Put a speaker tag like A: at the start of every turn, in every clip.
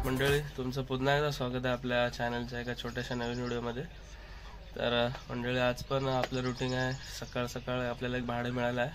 A: मंडळी, तुमचं पुन्हा एकदा स्वागत आहे आपल्या चॅनलच्या एका छोट्याशा नवीन व्हिडिओमध्ये। तर मंडळी, आज पण आपलं रुटीन आहे। सकाळ सकाळ आपल्याला एक भाडं मिळालं आहे,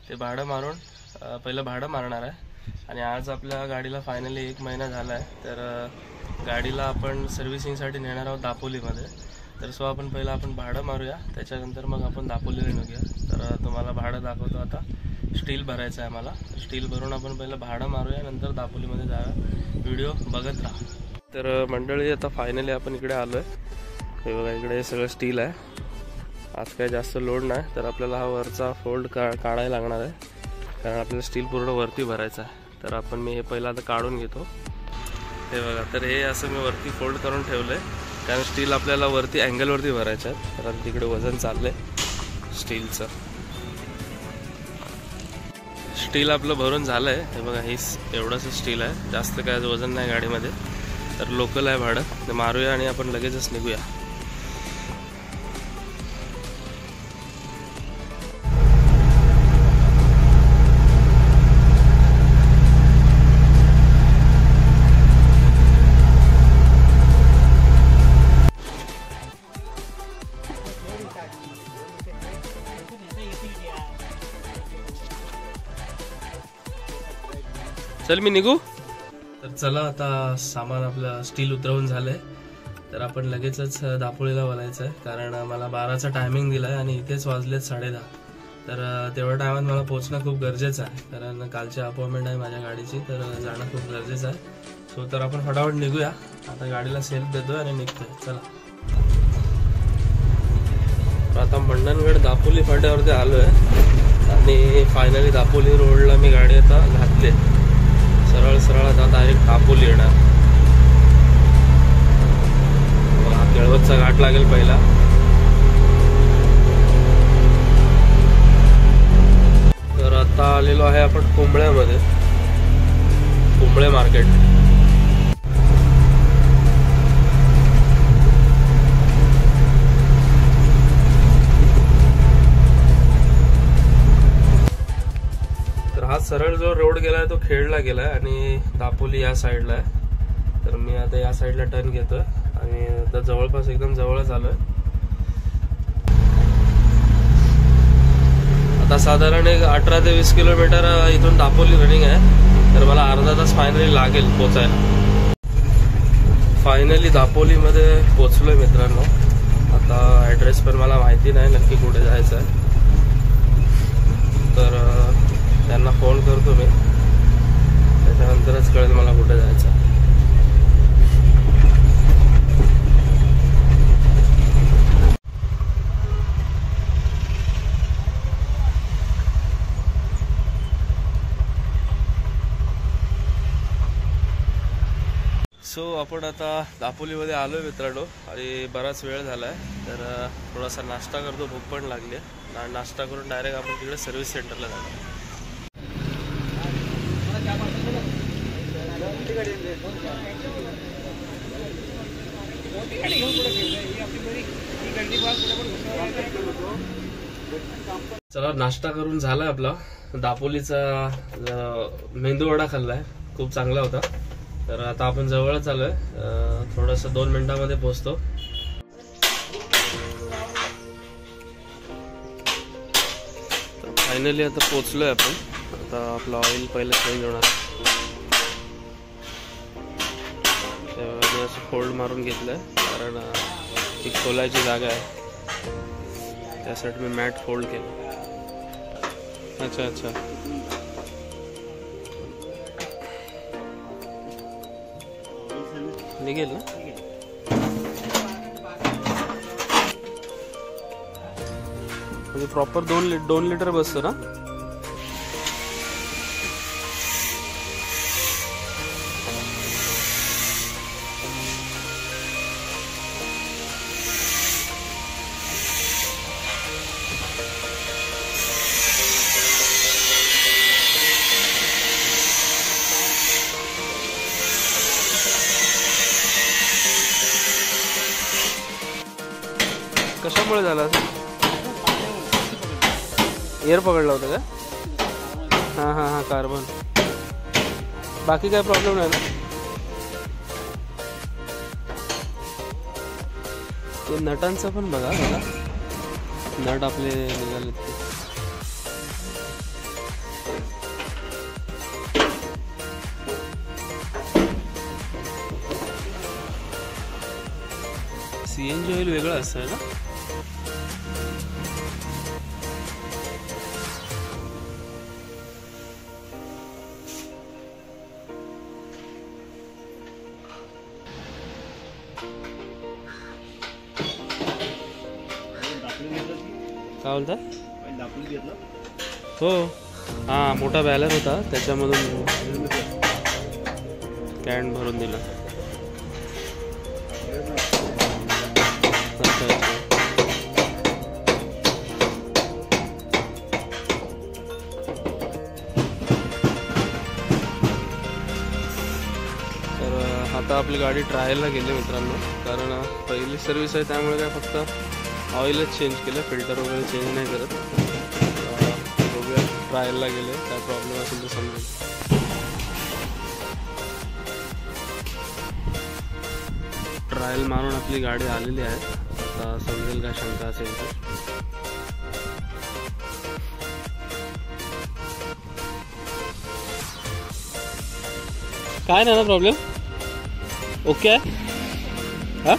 A: ते भाडं मारून पहिलं भाडं मारणार आहे। आणि आज आपल्या गाडीला फायनली 1 महिना झाला आहे। तर गाडीला आपण सर्व्हिसिंगसाठी नेणार आहोत दापोलीमध्ये। तर आपण पहिलं भाडं मारूया, त्याच्यानंतर मग आपण दापोलीला निघूया। तर तुम्हाला भाडं दाखवतो। आता स्टील भरायचं आहे मला, स्टील भरून आपण पहिलं भाडं मारूया, नंतर दापोलीमध्ये जाऊया। व्हिडिओ बघत राहा। तर मंडळी, आता फायनली आपण इकडे आलो आहे। हे बघा, इकडे सगळं स्टील आहे। आज काय जास्त लोड नाही, तर आपल्याला हा वरचा फोल्ड काढायला लागणार आहे, कारण आपल्याला स्टील पूर्ण वरती भरायचं आहे। तर मी हे पहिलं आता काढून घेतो। हे बघा, तर हे असं मी वरती फोल्ड करून ठेवलं आहे, कारण स्टील आपल्याला वरती अँगलवरती भरायचं आहे। तर आता तिकडे वजन चाललं आहे स्टीलचं। स्टील आपलं भरून झालं आहे। हे बघा, हे एवढंच स्टील आहे, जास्त काय वजन नाही गाडीमध्ये। तर लोकल आहे भाडं, ते मारूया आणि आपण लगेचच निघूया। चल, मी निघू। तर चला, आता सामान आपलं स्टील उतरवून झालंय। तर आपण लगेचच दापोलीला बोलायचं आहे, कारण मला 12चा टायमिंग दिलाय आणि इथेच वाजलेत 10:30। तर तेवढ्या टायमात मला पोहोचणं खूप गरजेचं आहे, कारण कालची अपॉइंटमेंट आहे माझ्या गाडीची। तर जाणं खूप गरजेचं आहे। तर आपण फटाफट निघूया। आता गाडीला सेल्फ देतोय आणि निघतोय। चला, आता मंडणगड दापोली फाट्यावरती आलोय आणि फायनली दापोली रोडला मी गाडी आता घातली। सरळ सरळ आता डायरेक्ट दापोली येणार। केळवदचा घाट लागेल पहिला। तर आता आलेलो आहे आपण कुंबळ्यामध्ये, कुंबळे मार्केट। हा सरळ जो रोड गेलाय तो खेडला गेलाय आणि दापोली या साईडला आहे। तर मी आता या साईडला टर्न घेतोय आणि आता जवळपास एकदम जवळच आलोय। आता साधारण एक 18 ते 20 किलोमीटर इथून दापोली रनिंग आहे। तर मला अर्धा तास फायनली लागेल पोचायला। फायनली दापोलीमध्ये पोचलोय मित्रांनो। आता ऍड्रेस पण मला माहिती नाही नक्की कुठे जायचं आहे, तर त्यांना फोन करतो मी, त्याच्यानंतरच कळेल मला कुठे जायचं। आपण आता दापोलीमध्ये आलोय मित्रांनो, आणि बराच वेळ झालाय। तर थोडासा नाश्ता करतो, भूक पण लागली आहे। नाश्ता करून डायरेक्ट आपण तिकडे सर्व्हिस सेंटरला जाणार। चला, नाश्ता करून झालाय आपला। दापोलीचा मेंदू वडा खाल्लाय, खूप चांगला होता। तर आता आपण जवळच आलोय, थोडस 2 मिनिटांमध्ये पोहोचतो। तर फायनली आता पोहोचलोय आपण। आता आपला ऑइल पहिलं चेंज होणार, असं फोल्ड मारून घेतलंय, कारण ही खोलायची जागा आहे, त्यासाठी मी मॅट फोल्ड केलं। अच्छा अच्छा, निघेल ना? म्हणजे प्रॉपर 2 लिटर बसतं ना? कशामुळे झाला असं? एअर पकडला होता का? हां हां हां, कार्बन. बाकी काय प्रॉब्लेम नाही ना? ते नटांचं पण बघा बघा, नट आपले निघाले ते. CNG ऑइल वेगळं असतं ना? काय बोलता? हो हां, मोठा बॅलर होता त्याच्यामधून कॅन भरून दिलं. अच्छा अच्छा. तर आता आपली गाडी ट्रायलला गेली मित्रांनो, कारण पहिली सर्व्हिस आहे त्यामुळे काय फक्त ऑइलच चेंज केलं, फिल्टर वगैरे चेंज नाही करत. बघूया, ट्रायलला गेले, काय प्रॉब्लेम असेल तर समजेल. ट्रायल मारून आपली गाडी आलेली आहे, आता समजेल काय शंका असेल तर. काय नाही ना प्रॉब्लेम? ओके आहे. हां,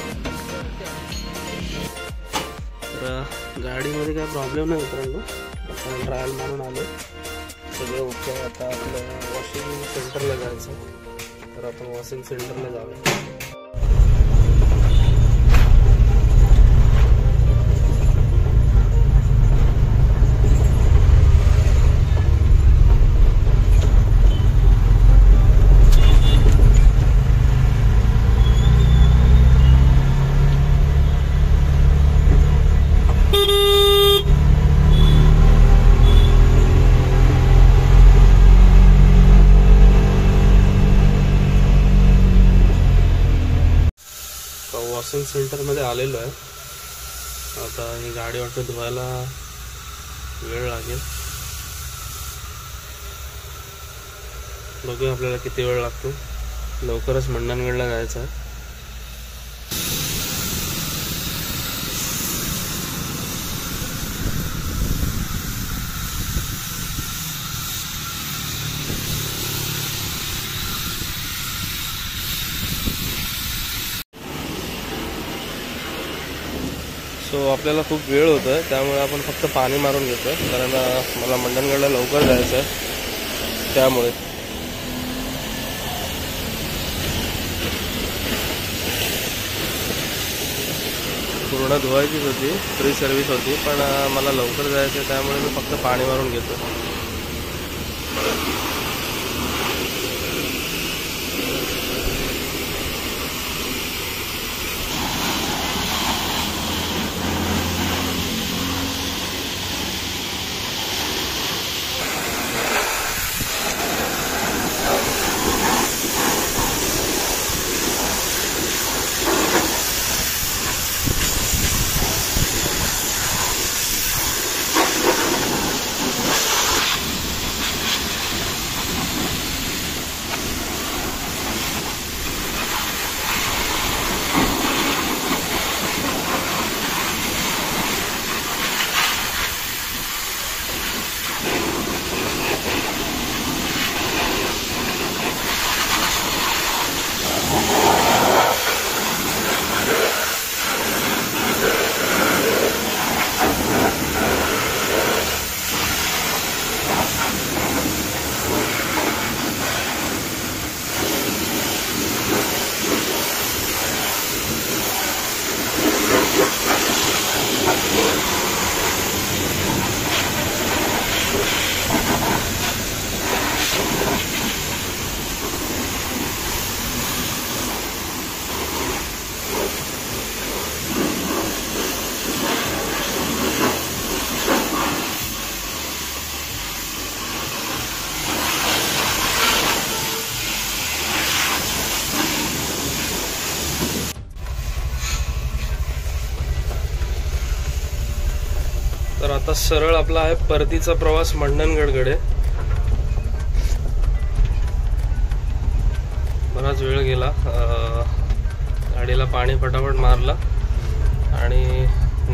A: तर गाडीमध्ये काय प्रॉब्लेम नाही मित्रांनो. आता ट्रायल मारून आलो, सगळं ओके आहे. आता आपलं वॉशिंग सेंटरला जायचं, तर आपण वॉशिंग सेंटरला जाऊया. वॉशिंग सेंटरमध्ये आलेलो आहे. आता ही गाडी वाटतं धुवायला वेळ लागेल. बघूया आपल्याला किती वेळ लागतो. लवकरच मंडणगडला जायचं आहे. सो आपल्याला खूप वेळ होतो आहे, त्यामुळे आपण फक्त पाणी मारून घेतो आहे, कारण मला मंडणगडला लवकर जायचं आहे. त्यामुळे पूर्ण धुवायचीच होती, फ्री सर्व्हिस होती, पण मला लवकर जायचं आहे त्यामुळे मी फक्त पाणी मारून घेतो. आता सरळ आपला आहे परतीचा प्रवास मंडणगडकडे. बराच वेळ गेला, गाडीला पाणी फटाफट मारलं आणि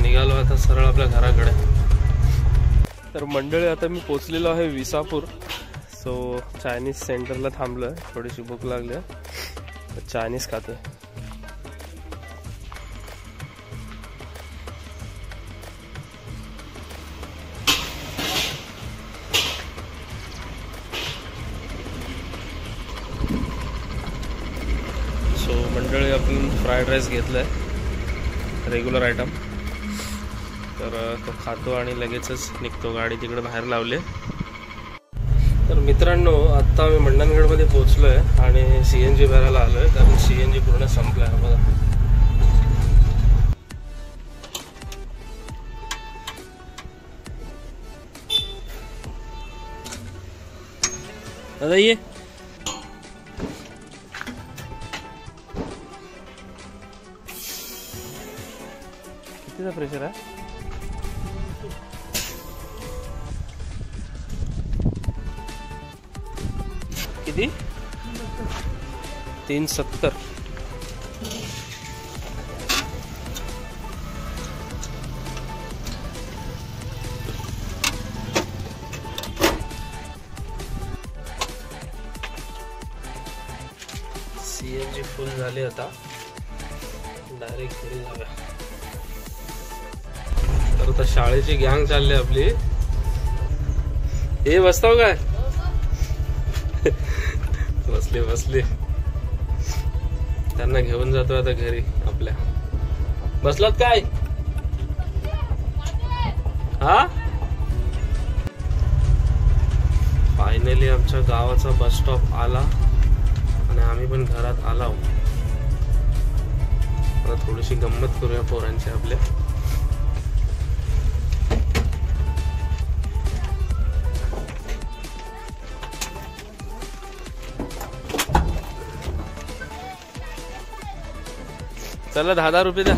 A: निघालो आता सरळ आपल्या घराकडे. तर मंडळी आता मी पोचलेलो आहे विसापूर. सो चायनीज सेंटरला थांबलोय, थोडीशी भूक लागली आहे, चायनीज खातोय. सो मंडळी आपण फ्राईड राईस घेतलाय, रेग्युलर आयटम. तर तो खातो आणि लगेचच निघतो, गाडी तिकडे बाहेर लावले. तर मित्रांनो आत्ता मी मंडणगडमध्ये पोहोचलोय आणि CNG भरायला आलोय, कारण CNG पूर्ण संपलाय. बघा दादा, ये कितीचा प्रेशर आहे? किती? 370. CNG फुल झाले, आता डायरेक्ट घरी जाऊया. तर आता शाळेची गँग चालली आपली. हे बसताव काय? बसले बसले, त्यांना घेऊन जातो आता घरी आपल्या. बसलात काय? हा, फायनली आमच्या गावाचा बस स्टॉप आला आणि आम्ही पण घरात आलो. आता थोडीशी गंमत करूया पोरांची आपल्या. चला 10 रुपये द्या.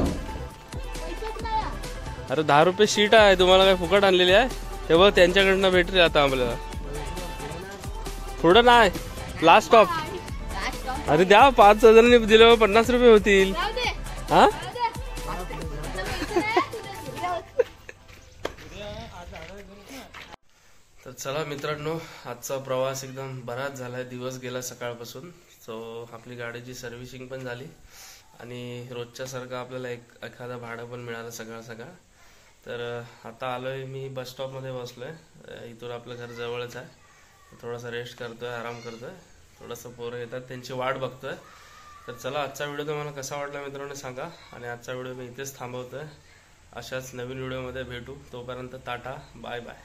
A: अरे 10 रुपये शीट आहे, तुम्हाला काय फुकट आणलेली आहे? ते बघ त्यांच्याकडनं भेटले आता आपल्याला. थोडं नाही, लास्ट स्टॉप. अरे द्या, 5 जणांनी दिल्यावर 50 रुपये होतील. हा तर चला मित्रांनो, आजचा प्रवास एकदम बराच झालाय, दिवस गेला सकाळपासून. सो आपली गाडीची सर्व्हिसिंग पण झाली आणि रोजच्या सारखं आपल्याला एखादा भाडं पण मिळालं सकाळ सकाळ. तर आता आलोय मी बस स्टॉपमध्ये बसलोय. इथून आपलं घर जवळच आहे. थोडासा रेस्ट करतोय, आराम करतोय, थोडंसं पोरं येतात त्यांची वाट बघतोय. तर चला, आजचा व्हिडिओ तुम्हाला कसा वाटला मित्रांनो सांगा. आणि आजचा व्हिडिओ मी इथेच थांबवतोय. अशाच नवीन व्हिडिओमध्ये भेटू, तोपर्यंत टाटा, बाय बाय.